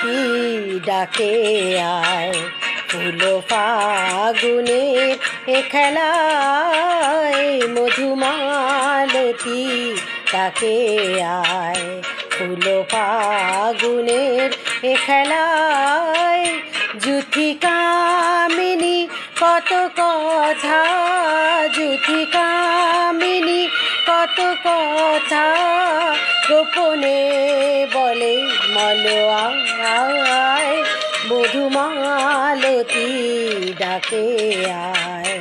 মালতী ডাকে আয়, ফুলো ফাগুনের এ খেলায় মধুমালতী ডাকে আয়, ফুলো ফাগুনের এ খেলায় যুথিকামিনী কত কথা, যুথিকামিনী কত কথা গোপনে বলে মলোয়ায়, মধুমালতী ডাকে আয়।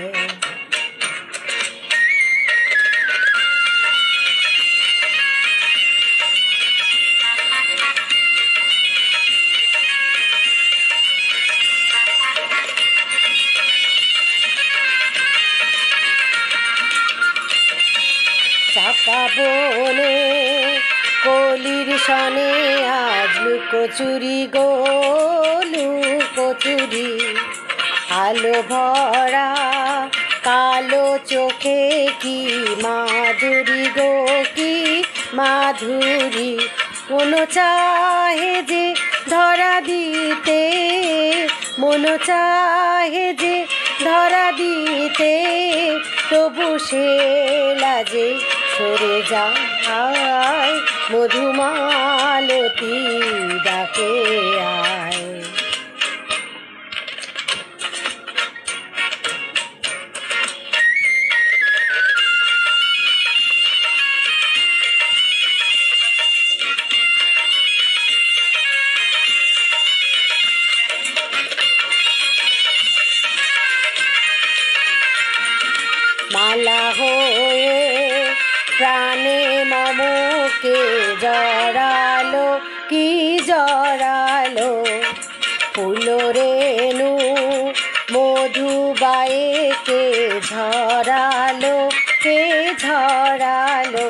চাপা বনে কলির সনে আজ লুকোচুরি গো লুকোচুরি, আলো ভরা কালো চোখে কি মাধুরী গো কি মাধুরী, মন চাহে যে ধরা দিতে, মন চাহে যে ধরা দিতে, তবু সে লাজে সরে যায়, মধুমালতী ডাকে আয়। মালা হয়ে প্রাণে মমকে জড়ালো কি জড়ালো, ফুল রেণু মধুবায়েকে ঝরালো কে ঝরালো,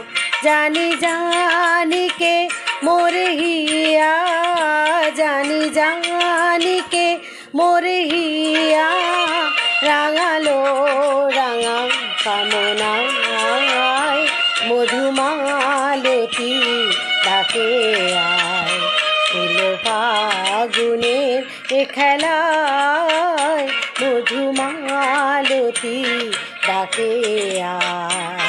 জানি জানি কে মোর হিয়া, জানি জানি কে মোর হিয়া, রাঙালো রাঙা কামনায় মধুমালতী ডাকে আয়, ফুলো ফাগুনের এ খেলায় মধুমালতী ডাকে আয়।